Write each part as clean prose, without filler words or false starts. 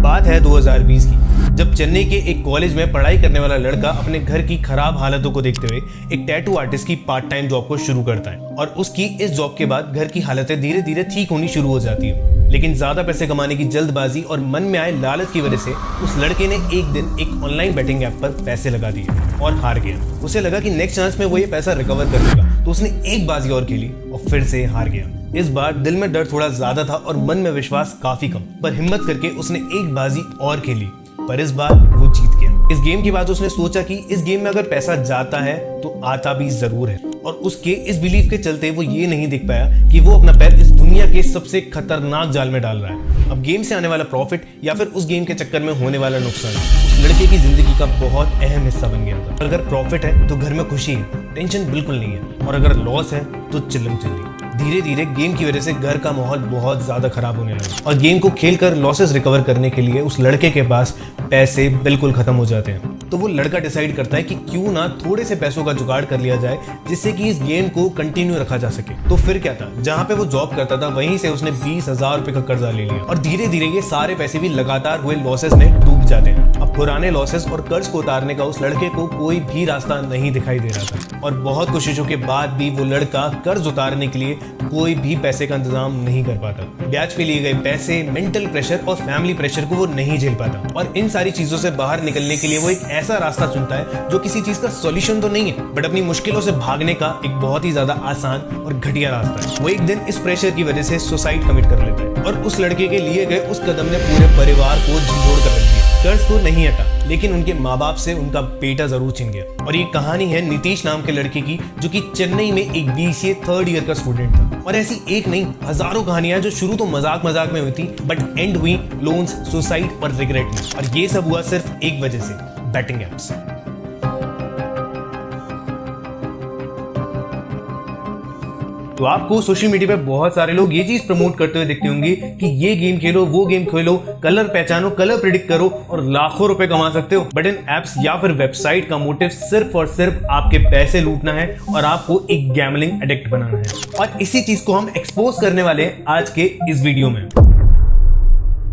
बात है 2020 की, जब चेन्नई के एक कॉलेज में पढ़ाई करने वाला लड़का अपने घर की खराब हालतों को देखते हुए एक टैटू आर्टिस्ट की पार्ट टाइम जॉब को शुरू करता है और उसकी इस जॉब के बाद घर की हालतें धीरे धीरे ठीक होनी शुरू हो जाती है। लेकिन ज्यादा पैसे कमाने की जल्दबाजी और मन में आए लालच की वजह से उस लड़के ने एक दिन एक ऑनलाइन बेटिंग ऐप पर पैसे लगा दिए और हार गया। उसे लगा कि नेक्स्ट चांस में वो ये पैसा रिकवर कर लेगा, तो उसने एक बाजी और खेली और फिर से हार गया। इस बार दिल में डर थोड़ा ज्यादा था और मन में विश्वास काफी कम, पर हिम्मत करके उसने एक बाजी और खेली, पर इस बार वो जीत गया। इस गेम के बाद उसने सोचा कि इस गेम में अगर पैसा जाता है तो आता भी जरूर है, और उसके इस बिलीफ के चलते वो ये नहीं देख पाया कि वो अपना पैर इस दुनिया के सबसे खतरनाक जाल में डाल रहा है। अब गेम से आने वाला प्रॉफिट या फिर उस गेम के चक्कर में होने वाला नुकसान उस लड़के की जिंदगी का बहुत अहम हिस्सा बन गया था। अगर प्रॉफिट है तो घर में खुशी है, टेंशन बिल्कुल नहीं है, और अगर लॉस है तो चिल्लम चिल्ली। धीरे धीरे गेम की वजह से घर का माहौल बहुत ज्यादा खराब होने लगा और गेम को खेलकर लॉसेस रिकवर करने के लिए उस लड़के के पास पैसे बिल्कुल खत्म हो जाते हैं। तो वो लड़का डिसाइड करता है कि क्यों ना थोड़े से पैसों का जुगाड़ कर लिया जाए जिससे कि इस गेम को कंटिन्यू रखा जा सके। तो फिर क्या था, जहां पे वो जॉब करता था वहीं से उसने 20,000 रुपए का कर्जा ले लिया और धीरे धीरे ये सारे पैसे भी लगातार हुए लॉसेस में डूब जाते हैं। अब पुराने लॉसेस और कर्ज को उतारने का उस लड़के को कोई भी रास्ता नहीं दिखाई दे रहा था और बहुत कोशिशों के बाद भी वो लड़का कर्ज उतारने के लिए कोई भी पैसे का इंतजाम नहीं कर पाता। ब्याज पे लिए गए पैसे, मेंटल प्रेशर और फैमिली प्रेशर को वो नहीं झेल पाता और इन सारी चीजों से बाहर निकलने के लिए वो एक ऐसा रास्ता चुनता है जो किसी चीज का सॉल्यूशन तो नहीं है, बट अपनी मुश्किलों से भागने का एक बहुत ही ज्यादा आसान और घटिया रास्ता है। वो एक दिन इस प्रेशर की वजह से सुसाइड कमिट कर लेता है और उस लड़के के लिए गए उस कदम ने पूरे परिवार को झंझोड़ कर रख दिया। कर्ज तो नहीं हटा, लेकिन उनके माँ बाप से उनका बेटा जरूर छिन गया। और ये कहानी है नीतीश नाम के लड़के की, जो कि चेन्नई में एक BCA थर्ड ईयर का स्टूडेंट था। और ऐसी एक नहीं, हजारों कहानियां जो शुरू तो मजाक मजाक में हुई थी, बट एंड हुई लोन्स, सुसाइड और रिग्रेट में। और ये सब हुआ सिर्फ एक वजह से, बैटिंग एप्स। तो आपको सोशल मीडिया पे बहुत सारे लोग ये चीज प्रमोट करते हुए दिखते होंगे कि ये गेम खेलो, वो गेम खेलो, कलर पहचानो, कलर प्रिडिक्ट करो और लाखों रुपए कमा सकते हो। बट इन एप्स या फिर वेबसाइट का मोटिव सिर्फ और सिर्फ आपके पैसे लूटना है और आपको एक गैम्बलिंग एडिक्ट बनाना है। और इसी चीज को हम एक्सपोज करने वाले हैं आज के इस वीडियो में।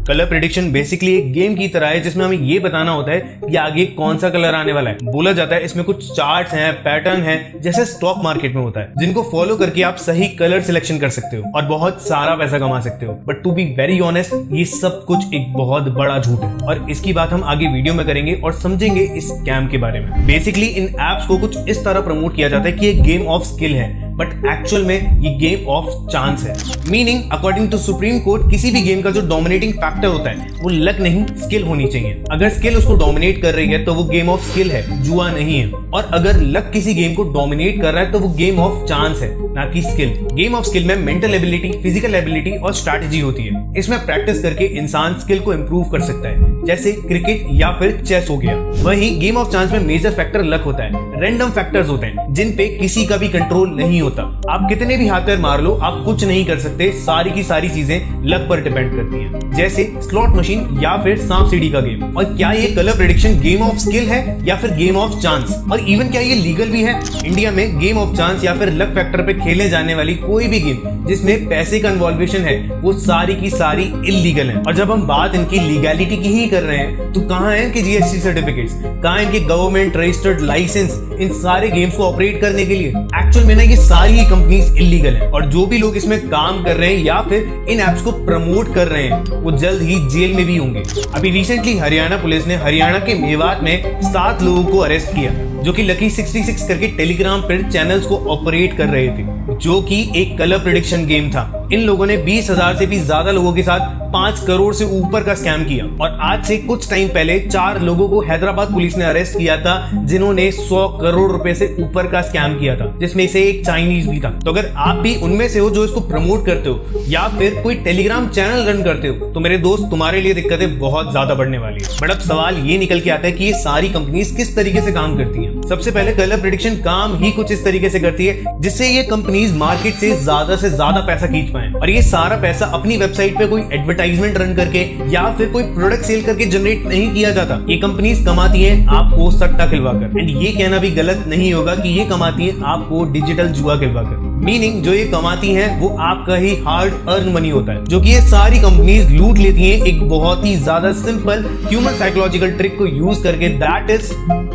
कलर प्रेडिक्शन बेसिकली एक गेम की तरह है जिसमें हमें ये बताना होता है कि आगे कौन सा कलर आने वाला है। बोला जाता है इसमें कुछ चार्ट्स हैं, पैटर्न हैं, जैसे स्टॉक मार्केट में होता है, जिनको फॉलो करके आप सही कलर सिलेक्शन कर सकते हो और बहुत सारा पैसा कमा सकते हो। But to be very honest, ये सब कुछ एक बहुत बड़ा झूठ है और इसकी बात हम आगे वीडियो में करेंगे और समझेंगे इस स्कैम के बारे में। बेसिकली इन एप्स को कुछ इस तरह प्रमोट किया जाता है कि ये गेम ऑफ स्किल है, बट एक्चुअल में ये गेम ऑफ चांस है। Meaning according to Supreme Court, किसी भी गेम का जो डोमिनेटिंग फैक्टर होता है वो लक नहीं, स्किल होनी चाहिए। अगर स्किल उसको डोमिनेट कर रही है तो वो गेम ऑफ स्किल है, जुआ नहीं है। और अगर लक किसी गेम को डोमिनेट कर रहा है तो वो गेम ऑफ चांस है, ना कि स्किल। गेम ऑफ स्किल में मेंटल एबिलिटी, फिजिकल एबिलिटी और स्ट्रैटेजी होती है। इसमें प्रैक्टिस करके इंसान स्किल को इंप्रूव कर सकता है, जैसे क्रिकेट या फिर चेस हो गया। वहीं गेम ऑफ चांस में मेजर फैक्टर लक होता है। रैंडम फैक्टर्स होते हैं जिन पे किसी का भी कंट्रोल नहीं होता। आप कितने भी हाथ पैर मार लो, आप कुछ नहीं कर सकते। सारी की सारी चीजें लक पर डिपेंड करती हैं, जैसे स्लॉट मशीन या फिर सांप सीढ़ी का गेम। और क्या ये colour prediction game of skill है या फिर गेम ऑफ चांस? और इवन क्या ये लीगल भी है? इंडिया में गेम ऑफ चांस या फिर लक फैक्टर पे खेले जाने वाली कोई भी गेम जिसमें पैसे का इन्वॉल्वेशन है वो सारी की सारी इलीगल है। और जब हम बात इनकी लीगैलिटी की ही कर रहे हैं तो कहाँ है इनके GST सर्टिफिकेट्स, कहाँ है इनके गवर्नमेंट रजिस्टर्ड लाइसेंस इन सारे गेम्स को ऑपरेट करने के लिए? एक्चुअल में ना ये सारी ही कंपनीज इलीगल है और जो भी लोग इसमें काम कर रहे हैं या फिर इन एप्स को प्रमोट कर रहे हैं वो जल्द ही जेल में भी होंगे। अभी रिसेंटली हरियाणा पुलिस ने हरियाणा के मेवात में 7 लोगों को अरेस्ट किया जो कि लकी 66 करके टेलीग्राम पर चैनल्स को ऑपरेट कर रहे थे, जो कि एक कलर प्रेडिक्शन गेम था। इन लोगों ने 20,000 से भी ज्यादा लोगों के साथ 5 करोड़ से ऊपर का स्कैम किया। और आज से कुछ टाइम पहले 4 लोगों को हैदराबाद पुलिस ने अरेस्ट किया था जिन्होंने 100 करोड़ रुपए से ऊपर का स्कैम किया था, जिसमें से एक चाइनीज भी था। तो अगर आप भी उनमें से हो जो इसको प्रमोट करते हो या फिर कोई टेलीग्राम चैनल रन करते हो तो मेरे दोस्त, तुम्हारे लिए दिक्कतें बहुत ज्यादा बढ़ने वाली है। बट अब सवाल ये निकल के आता है कि ये सारी कंपनीज किस तरीके से काम करती हैं। सबसे पहले कलर प्रेडिक्शन काम ही कुछ इस तरीके से करती है जिससे ये कंपनीज मार्केट से ज्यादा पैसा खींच पाए और ये सारा पैसा अपनी वेबसाइट पे कोई एडवर्टाइजमेंट रन करके या फिर कोई प्रोडक्ट सेल करके जनरेट नहीं किया जाता। ये कंपनीज कमाती है आपको सट्टा खिलवाकर। एंड ये कहना भी गलत नहीं होगा कि ये कमाती है आपको डिजिटल जुआ खिलवाकर। मीनिंग जो ये कमाती हैं वो आपका ही हार्ड अर्न मनी होता है, जो कि ये सारी कंपनीज लूट लेती हैं एक बहुत ही ज्यादा सिंपल ह्यूमन साइकोलॉजिकल ट्रिक को यूज करके, दैट इज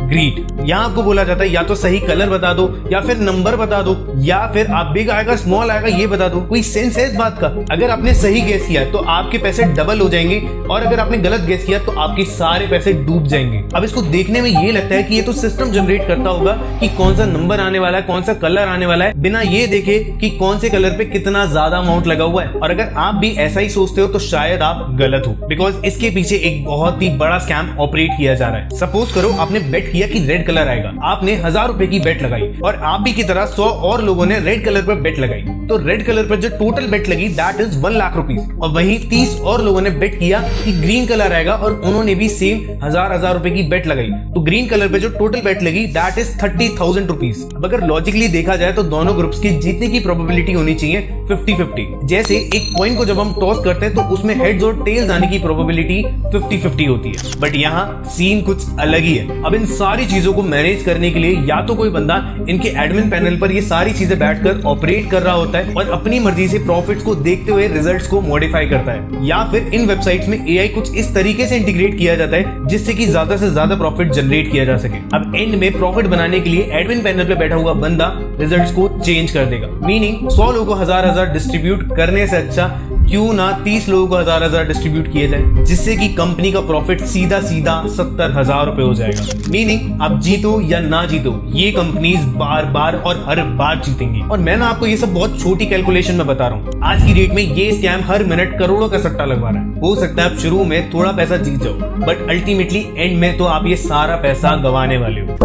ग्रीड। यहाँ आपको बोला जाता है या तो सही कलर बता दो, या फिर नंबर बता दो, या फिर आप बिग आएगा स्मॉल आएगा ये बता दो। कोई सेंस है इस बात का? अगर आपने सही गेस किया तो आपके पैसे डबल हो जाएंगे, और अगर आपने गलत गेस किया तो आपके सारे पैसे डूब जाएंगे। अब इसको देखने में ये लगता है कि ये तो सिस्टम जनरेट करता होगा कि कौन सा नंबर आने वाला है, कौन सा कलर आने वाला है, बिना ये देखे कि कौन से कलर पे कितना ज्यादा अमाउंट लगा हुआ है। और अगर आप भी ऐसा ही सोचते हो तो शायद आप गलत हो, बिकॉज इसके पीछे एक बहुत ही बड़ा स्कैम ऑपरेट किया जा रहा है। सपोज करो आपने बेट किया कि रेड कलर आएगा, आपने 1000 रुपए की बेट लगाई, और आप भी की तरह 100 और लोगों ने रेड कलर पर बेट लगाई, तो रेड कलर पर जो टोटल बेट लगी दैट इज 1 लाख रुपीज। और वहीं 30 और लोगों ने बेट किया कि ग्रीन कलर आएगा, और उन्होंने भी सेम 1000 रुपए की बेट लगाई, तो ग्रीन कलर पे जो टोटल बेट लगी दैट इज 30,000 रुपीज। अब अगर लॉजिकली देखा जाए तो दोनों ग्रुप्स की जीतने की प्रोबेबिलिटी होनी चाहिए 50-50। जैसे एक कॉइन को जब हम टॉस करते हैं तो उसमें हेड्स और टेल्स आने की प्रोबेबिलिटी 50-50 होती है, बट यहाँ सीन कुछ अलग ही है। अब इन सारी चीजों को मैनेज करने के लिए या तो कोई बंदा इनके एडमिन पैनल पर ये सारी चीजें बैठकर ऑपरेट कर रहा होता है और अपनी मर्जी से प्रॉफिट्स को देखते हुए रिजल्ट्स को मॉडिफाई करता है, या फिर इन वेबसाइट्स में एआई कुछ इस तरीके से इंटीग्रेट किया जाता है जिससे कि ज्यादा से ज्यादा प्रॉफिट जनरेट किया जा सके। अब एंड में प्रॉफिट बनाने के लिए एडमिन पैनल पे बैठा हुआ बंदा रिजल्ट्स को चेंज कर देगा। मीनिंग 100 लोगों को 1000 डिस्ट्रीब्यूट करने से अच्छा क्यों ना 30 लोगों को 1000 डिस्ट्रीब्यूट किए जाए, जिससे कि कंपनी का प्रॉफिट सीधा 70,000 रुपए हो जाएगा। मीनिंग आप जीतो या ना जीतो ये कंपनीज बार बार और हर बार जीतेंगी। और मैं ना आपको ये सब बहुत छोटी कैलकुलेशन में बता रहा हूँ। आज की डेट में ये स्कैम हर मिनट करोड़ों का सट्टा लगवा रहा है। हो सकता है आप शुरू में थोड़ा पैसा जीत जाओ, बट अल्टीमेटली एंड में तो आप ये सारा पैसा गंवाने वाले हो।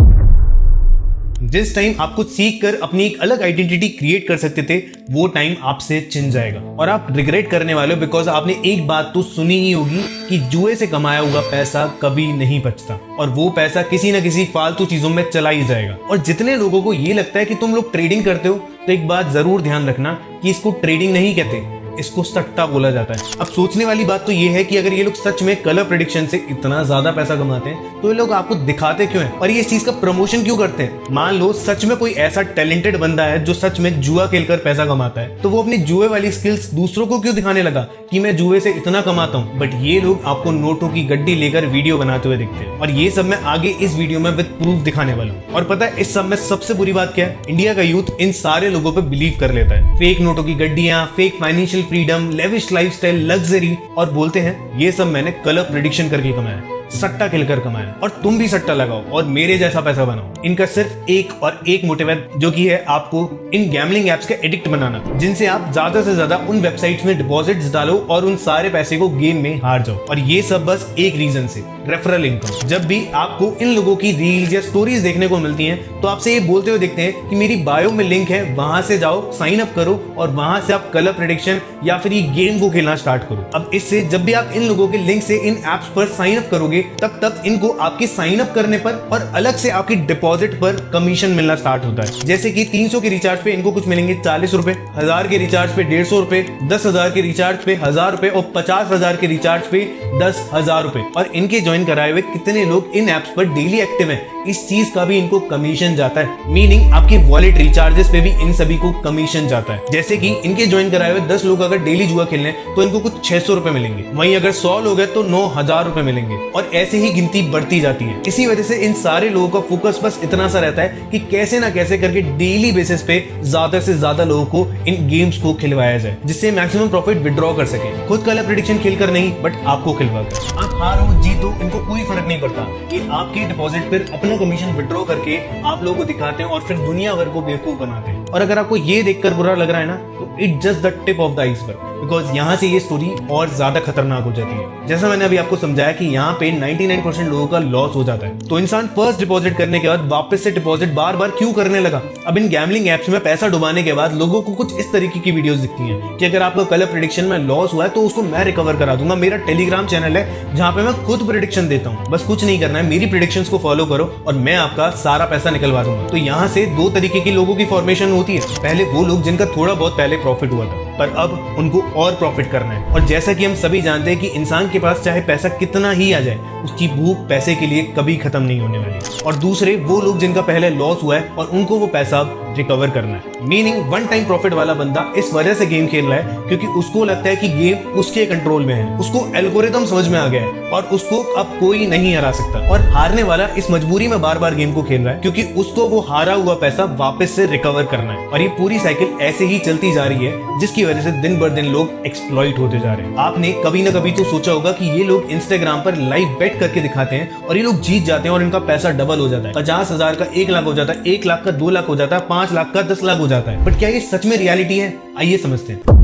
जिस टाइम आप कुछ सीख कर अपनी एक अलग आइडेंटिटी क्रिएट कर सकते थे, वो टाइम आपसे छिन जाएगा और आप रिग्रेट करने वाले हो, बिकॉज आपने एक बात तो सुनी ही होगी कि जुए से कमाया हुआ पैसा कभी नहीं बचता, और वो पैसा किसी न किसी फालतू चीजों में चला ही जाएगा। और जितने लोगों को ये लगता है कि तुम लोग ट्रेडिंग करते हो, तो एक बात जरूर ध्यान रखना कि इसको ट्रेडिंग नहीं कहते, इसको सट्टा बोला जाता है। अब सोचने वाली बात तो ये है कि अगर ये लोग सच में कलर प्रेडिक्शन से इतना ज्यादा पैसा कमाते हैं तो ये लोग आपको दिखाते क्यों हैं और ये इस चीज का प्रमोशन क्यों करते हैं। मान लो सच में कोई ऐसा टैलेंटेड बंदा है जो सच में जुआ खेलकर पैसा कमाता है, तो वो अपनी जुए वाली स्किल्स दूसरों को क्यों दिखाने लगा कि मैं जुए से इतना कमाता हूँ। बट ये लोग आपको नोटों की गड्डी लेकर वीडियो बनाते हुए दिखते हैं, और ये सब मैं आगे इस वीडियो में विद प्रूफ दिखाने वाला हूँ। और पता है इस सब में सबसे बुरी बात क्या है, इंडिया का यूथ इन सारे लोगों पे बिलीव कर लेता है। फेक नोटों की गड्डियां, fake financial freedom, lavish lifestyle, luxury, और बोलते हैं ये सब मैंने कलर प्रेडिक्शन करके कमाया है, सट्टा खेलकर कमाया, और तुम भी सट्टा लगाओ और मेरे जैसा पैसा बनाओ। इनका सिर्फ एक और एक मोटिव है, जो कि है आपको इन गैम्बलिंग एप्स का एडिक्ट बनाना, जिनसे आप ज्यादा से ज्यादा उन वेबसाइट्स में डिपॉजिट्स डालो और उन सारे पैसे को गेम में हार जाओ। और ये सब बस एक रीजन से, रेफरल इनकम। जब भी आपको इन लोगों की रील्स या स्टोरीज देखने को मिलती हैं, तो आपसे ये बोलते हुए दिखते हैं कि मेरी बायो में लिंक है, वहां से जाओ, साइन अप करो और वहां से आप कलर प्रेडिक्शन या फिर ये गेम को खेलना स्टार्ट करो। अब इससे जब भी आप इन लोगों के लिंक से इन एप्स पर साइन अप करोगे, तब इनको आपके साइन अप करने पर और अलग से आपकी डिपॉजिट पर कमीशन मिलना स्टार्ट होता है। जैसे कि 300 के रिचार्ज पे इनको कुछ मिलेंगे 40 रुपए, 1000 के रिचार्ज पे 150 रुपए, 10,000 के रिचार्ज पे 1000 रुपए और 50,000 के रिचार्ज पे 10,000 रुपए। और इनके ज्वाइन कराए हुए कितने लोग इन एप्स पर डेली एक्टिव हैं, इस चीज का भी इनको कमीशन जाता है। मीनिंग आपके वॉलेट रिचार्जेस पे भी इन सभी को कमीशन जाता है। जैसे कि इनके ज्वाइन कराए हुए 10 लोग अगर डेली जुआ खेलने तो इनको कुछ 600 रुपए मिलेंगे, वहीं अगर 100 लोग हैं तो 9,000 रुपए मिलेंगे, और ऐसे ही गिनती बढ़ती जाती है। इसी वजह से इन सारे लोगों का फोकस बस इतना सा रहता है कि कैसे ना कैसे करके डेली बेसिस पे ज्यादा से ज्यादा लोगों को इन गेम्स को खिलवाया जाए, जिससे मैक्सिमम प्रॉफिट विड्रॉ कर सके। खुद कलर प्रेडिक्शन खेलकर नहीं, बट आपको खिलवा कर। आप हारो जीतो इनको कोई फर्क नहीं पड़ता, ये आपके डिपॉजिट पर अपना कमीशन विड्रॉ करके आप लोगों को दिखाते हैं और फिर दुनिया भर को बेवकूफ बनाते हैं। और अगर आपको ये देखकर बुरा लग रहा है ना, तो it just the tip of the iceberg, because यहाँ से ये स्टोरी और ज्यादा खतरनाक हो जाती है। जैसा मैंने अभी आपको समझाया कि यहाँ पे 99% लोगों का लॉस हो जाता है, तो इंसान फर्स्ट डिपॉजिट करने के बाद वापस से डिपॉजिट बार बार क्यों करने लगा। अब इन गैम्बलिंग एप्स में पैसा डुबाने के बाद लोगों को कुछ इस तरीके की वीडियोस दिखती हैं कि अगर आपका कलर प्रेडिक्शन में लॉस हुआ है तो उसको मैं रिकवर करा दूंगा। मेरा टेलीग्राम चैनल है जहाँ पे मैं खुद प्रेडिक्शन देता हूँ, बस कुछ नहीं करना है, मेरी प्रेडिक्शंस को फॉलो करो और मैं आपका सारा पैसा निकलवा दूंगा। तो यहाँ से दो तरीके के लोगों की फॉर्मेशन होती है। पहले वो लोग जिनका थोड़ा बहुत पहले प्रॉफिट हुआ था, पर अब उनको और प्रॉफिट करना है। और जैसा कि हम सभी जानते हैं कि इंसान के पास चाहे पैसा कितना ही आ जाए, उसकी भूख पैसे के लिए कभी खत्म नहीं होने वाली। और दूसरे वो लोग जिनका पहले लॉस हुआ है और उनको वो पैसा रिकवर करना है। मीनिंग वन टाइम प्रॉफिट वाला बंदा इस वजह से गेम खेल रहा है क्योंकि उसको लगता है कि गेम उसके कंट्रोल में है, उसको एल्गोरिथम समझ में आ गया है और उसको अब कोई नहीं हरा सकता। और हारने वाला इस मजबूरी में बार बार गेम को खेल रहा है क्योंकि उसको वो हारा हुआ पैसा वापस से रिकवर करना है। और ये पूरी साइकिल ऐसे ही चलती जा रही है जिसकी वजह से दिन बर दिन लोग एक्सप्लॉइट होते जा रहे हैं। आपने कभी ना कभी तो सोचा होगा कि ये लोग इंस्टाग्राम पर लाइव बेट करके दिखाते हैं और ये लोग जीत जाते हैं और इनका पैसा डबल हो जाता है। 50,000 का 1 लाख हो जाता है, 1 लाख का 2 लाख हो जाता है, 5 लाख का 10 लाख हो जाता है। बट क्या ये सच में रियलिटी है? आइए समझते हैं।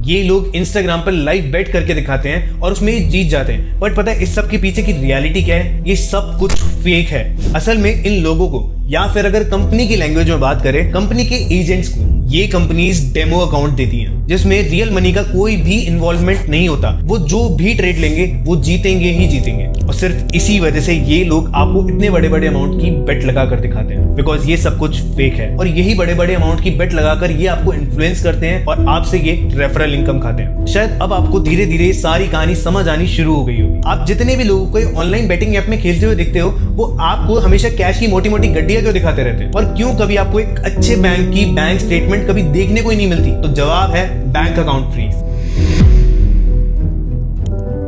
ये लोग इंस्टाग्राम पर लाइव बेट करके दिखाते हैं और उसमें जीत जाते हैं, बट पता है इस सब के पीछे की रियलिटी क्या है? ये सब कुछ फेक है। असल में इन लोगों को, या फिर अगर कंपनी की लैंग्वेज में बात करें, कंपनी के एजेंट्स को ये कंपनीज डेमो अकाउंट देती हैं जिसमें रियल मनी का कोई भी इन्वॉल्वमेंट नहीं होता। वो जो भी ट्रेड लेंगे वो जीतेंगे ही जीतेंगे। और सिर्फ इसी वजह से ये लोग आपको इतने बड़े बड़े अमाउंट की बेट लगा कर दिखाते हैं, बिकॉज ये सब कुछ फेक है। और यही बड़े बड़े अमाउंट की बेट लगाकर ये आपको इन्फ्लुएंस करते हैं और आपसे ये रेफरल इनकम खाते हैं। शायद अब आपको धीरे धीरे सारी कहानी समझ आनी शुरू हो गई होगी। आप जितने भी लोगों को ऑनलाइन बेटिंग ऐप में खेलते हुए दिखते हो, वो आपको हमेशा कैश की मोटी मोटी गड्डियां क्यों दिखाते रहते हैं? और क्यों कभी आपको एक अच्छे बैंक की बैंक स्टेटमेंट कभी देखने को ही नहीं मिलती? तो जवाब है बैंक अकाउंट फ्रीज।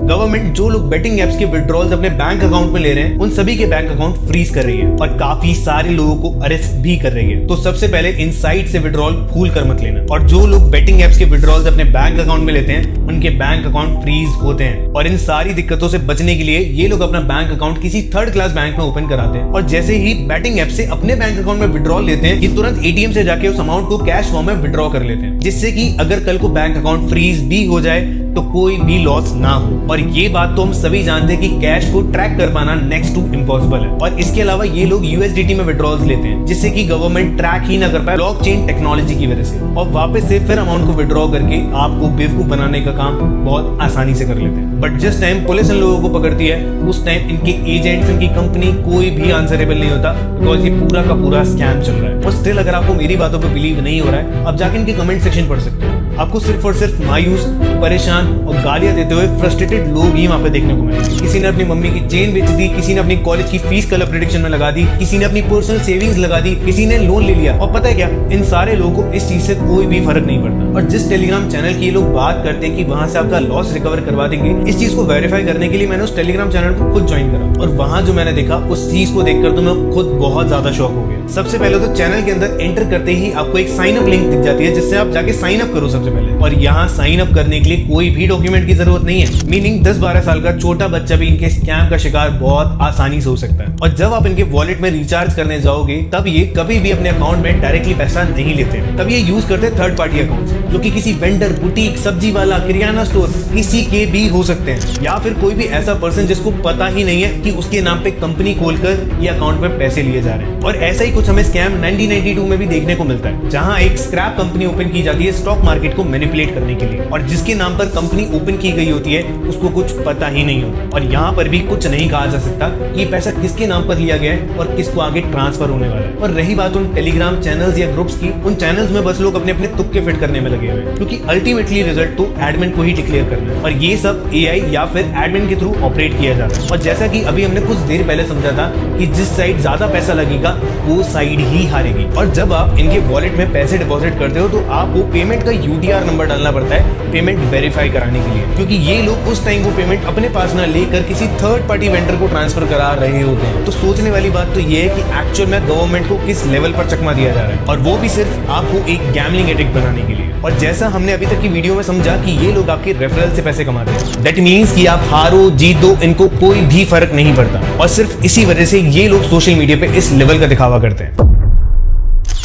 गवर्नमेंट जो लोग बेटिंग एप्स के विड्रॉल्स अपने बैंक अकाउंट में ले रहे हैं, उन सभी के बैंक अकाउंट फ्रीज कर रही है और काफी सारे लोगों को अरेस्ट भी कर रही है। तो सबसे पहले इन साइट से विड्रॉल भूल कर मत लेना। और जो लोग बेटिंग एप्स के विड्रॉल्स अपने बैंक अकाउंट में लेते हैं, उनके बैंक अकाउंट फ्रीज होते हैं। और इन सारी दिक्कतों से बचने के लिए ये लोग अपना बैंक अकाउंट किसी थर्ड क्लास बैंक में ओपन कराते हैं और जैसे ही बेटिंग एप से अपने बैंक अकाउंट में विड्रॉल लेते हैं, ये तुरंत एटीएम से जाके उस अमाउंट को कैश फॉर्म में विड्रॉ कर लेते हैं, जिससे कि अगर कल को बैंक अकाउंट फ्रीज भी हो जाए तो कोई भी लॉस ना हो। और ये बात तो हम सभी जानते हैं कि कैश को ट्रैक कर पाना नेक्स्ट टू इम्पॉसिबल है। और इसके अलावा ये लोग यूएसडीटी में विड्रॉल्स लेते हैं, जिससे कि गवर्नमेंट ट्रैक ही ना कर पाए ब्लॉकचेन टेक्नोलॉजी की वजह से, और वापस से फिर अमाउंट को विड्रॉ करके आपको बेवकूफ बनाने का काम बहुत आसानी से कर लेते हैं। बट जिस टाइम पुलिस इन लोगों को पकड़ती है, उस टाइम इनके एजेंट्स, इनकी कंपनी कोई भी आंसरेबल नहीं होता, बिकॉज ये पूरा का पूरा स्कैम चल रहा है। और स्टिल अगर आपको मेरी बातों पर बिलीव नहीं हो रहा है, अब जाके इनके कमेंट सेक्शन पढ़ सकते हो। आपको सिर्फ और सिर्फ मायूस, परेशान और गालियां देते हुए फ्रस्ट्रेटेड लोग ही वहां पे देखने को मिले। किसी ने अपनी मम्मी की चेन बेच दी, किसी ने अपनी कॉलेज की फीस कलर प्रेडिक्शन में लगा दी, किसी ने अपनी पर्सनल सेविंग्स लगा दी, किसी ने लोन ले लिया। और पता है क्या, इन सारे लोगों को इस चीज से कोई भी फर्क नहीं पड़ता। और जिस टेलीग्राम चैनल की ये लोग बात करते हैं कि वहां से आपका लॉस रिकवर करवा देंगे, इस चीज को वेरीफाई करने के लिए मैंने उस टेलीग्राम चैनल को खुद ज्वाइन करा। और वहां जो मैंने देखा, उस चीज को देखकर तो मैं खुद बहुत ज्यादा शॉक हो गया। सबसे पहले तो चैनल के अंदर एंटर करते ही आपको एक साइन अप लिंक दिख जाती है, जिससे आप जाके साइन अप करो सबसे पहले। और यहाँ साइन अप करने के लिए कोई भी डॉक्यूमेंट की जरूरत नहीं है। मीनिंग 10-12 साल का छोटा बच्चा भी इनके स्कैम का शिकार बहुत आसानी से हो सकता है। और जब आप इनके वॉलेट में रिचार्ज करने जाओगे, तब ये कभी भी अपने अकाउंट में डायरेक्टली पैसा नहीं लेते। तब ये यूज करते हैं थर्ड पार्टी अकाउंट, जो कि किसी वेंडर, बुटीक, सब्जी वाला, किराना स्टोर, किसी के भी हो सकते हैं, या फिर कोई भी ऐसा पर्सन जिसको पता ही नहीं है कि उसके नाम पे कंपनी खोलकर ये अकाउंट में पैसे लिए जा रहे हैं। और ऐसा ही कुछ हमें स्कैम 1992 में भी देखने को मिलता है, जहां एक स्क्रैप कंपनी ओपन की जाती है स्टॉक मार्केट को मैनिपुलेट करने के लिए, और जिसके नाम पर कंपनी ओपन की गई होती है उसको कुछ पता ही नहीं होता। और यहाँ पर भी कुछ नहीं कहा जा सकता कि पैसा किसके नाम पर लिया गया है और किसको आगे ट्रांसफर होने वाला है। और रही बात उन टेलीग्राम चैनल्स या ग्रुप्स की, उन चैनल्स में बस लोग अपने अपने तुक्के फिट करने में लगे हुए हैं, क्योंकि अल्टीमेटली रिजल्ट तो एडमिन को ही डिक्लेयर करना है। और ये सब एआई या फिर एडमिन के थ्रू ऑपरेट किया जाता है। और जैसा कि अभी हमने कुछ देर पहले समझा था कि जिस साइड ज्यादा पैसा लगेगा वो साइड ही हारेगी। और जब आप इनके वॉलेट में पैसे डिपॉजिट करते हो, तो आपको पेमेंट का यूटीआर नंबर डालना पड़ता है पेमेंट वेरीफाई कराने के लिए, क्योंकि ये लोग उस टाइम वो पेमेंट अपने पास ना लेकर किसी थर्ड पार्टी वेंडर को ट्रांसफर करा रहे होते हैं। तो सोचने वाली बात तो ये है कि एक्चुअल में गवर्नमेंट को किस लेवल पर चकमा दिया जा रहा है, और वो भी सिर्फ आपको एक गैम्बलिंग एडिक्ट बनाने के लिए। और जैसा हमने अभी तक की वीडियो में समझा कि ये लोग आपके रेफरल से पैसे कमाते हैं, दैट मीन्स कि आप हारो जीतो इनको कोई भी फर्क नहीं पड़ता। और सिर्फ इसी वजह से ये लोग सोशल मीडिया पे इस लेवल का दिखावा करते हैं।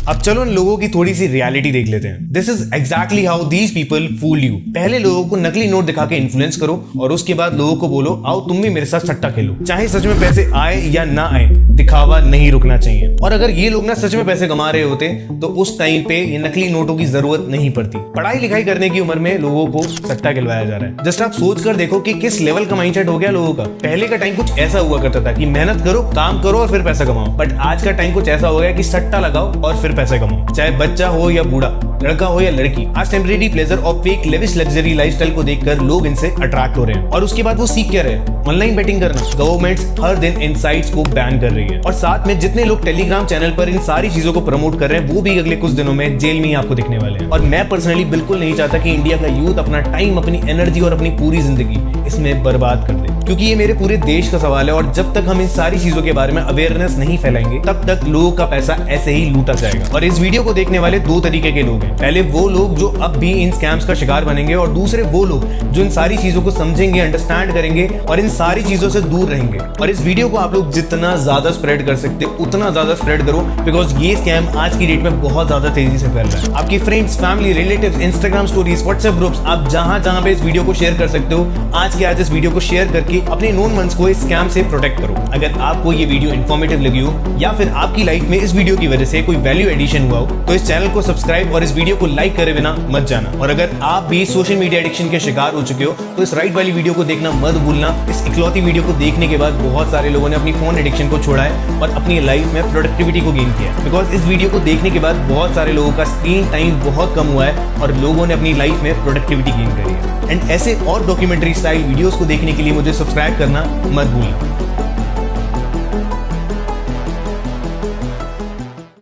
अब चलो इन लोगों की थोड़ी सी रियलिटी देख लेते हैं। This is exactly how these people fool you. पहले लोगों को नकली नोट दिखा के इन्फ्लुएंस करो, और उसके बाद लोगों को बोलो आओ तुम भी मेरे साथ सट्टा खेलो। चाहे सच में पैसे आए या ना आए, दिखावा नहीं रुकना चाहिए। और अगर ये लोग ना सच में पैसे कमा रहे होते, तो उस टाइम पे ये नकली नोटों की जरूरत नहीं पड़ती। पढ़ाई लिखाई करने की उम्र में लोगों को सट्टा खिलवाया जा रहा है। जस्ट आप सोच कर देखो कि किस लेवल का माइंडसेट हो गया लोगों का। पहले का टाइम कुछ ऐसा हुआ करता था कि मेहनत करो, काम करो और फिर पैसा कमाओ। बट आज का टाइम कुछ ऐसा हो गया कि सट्टा लगाओ और फिर पैसे कमाओ, चाहे बच्चा हो या बूढ़ा, लड़का हो या लड़की। आज टेम्परेरी प्लेजर और फेक लेविश लग्जरी लाइफस्टाइल को देखकर लोग इनसे अट्रैक्ट हो रहे हैं। और उसके बाद वो सीख क्या रहे हैं? ऑनलाइन बेटिंग करना। गवर्नमेंट्स हर दिन इन साइट्स को बैन कर रही है और साथ में जितने लोग टेलीग्राम चैनल पर इन सारी चीजों को प्रमोट कर रहे हैं वो भी अगले कुछ दिनों में जेल में ही आपको दिखने वाले हैं। और मैं पर्सनली बिल्कुल नहीं चाहता कि इंडिया का यूथ अपना टाइम, अपनी एनर्जी और अपनी पूरी जिंदगी इसमें बर्बाद कर दे, क्योंकि ये मेरे पूरे देश का सवाल है। और जब तक हम इन सारी चीजों के बारे में अवेयरनेस नहीं फैलाएंगे तब तक लोगों का पैसा ऐसे ही लूटा जाएगा। और इस वीडियो को देखने वाले दो तरीके के लोग हैं। पहले वो लोग जो अब भी इन स्कैम्स का शिकार बनेंगे और दूसरे वो लोग जो इन सारी चीजों को समझेंगे, अंडरस्टैंड करेंगे और इन सारी चीजों से दूर रहेंगे। और इस वीडियो को आप लोग जितना ज्यादा स्प्रेड कर सकते उतना ज्यादा स्प्रेड करो, बिकॉज ये स्कैम आज की डेट में बहुत ज्यादा तेजी से फैल रहा है। आपकी friends, family, relatives, Instagram stories, WhatsApp groups, आप जहां जहां पे इस वीडियो को शेयर कर सकते हो, आज के आज इस वीडियो को शेयर करके अपने नोन वंस को इस स्कैम से प्रोटेक्ट करो। अगर आपको ये वीडियो इन्फॉर्मेटिव लगी हो या फिर आपकी लाइफ में इस वीडियो की वजह से कोई वैल्यू एडिशन हुआ हो तो इस चैनल को सब्सक्राइब और इस वीडियो को लाइक करे बिना मत जाना। और अगर आप भी सोशल मीडिया एडिक्शन के शिकार हो चुके हो तो इस राइट वाली वीडियो को देखना मत भूलना। इस इकलौती वीडियो को देखने के बाद बहुत सारे लोगों ने अपनी फोन एडिक्शन को छोड़ा है और अपनी लाइफ में प्रोडक्टिविटी को गेन किया है। बिकॉज इस वीडियो को देखने के बाद बहुत सारे लोगों का स्क्रीन टाइम बहुत कम हुआ है और लोगों ने अपनी लाइफ में प्रोडक्टिविटी गेन करी है। एंड ऐसे और डॉक्यूमेंट्री स्टाइल वीडियोस को देखने के लिए मुझे सब्सक्राइब करना मत भूलना।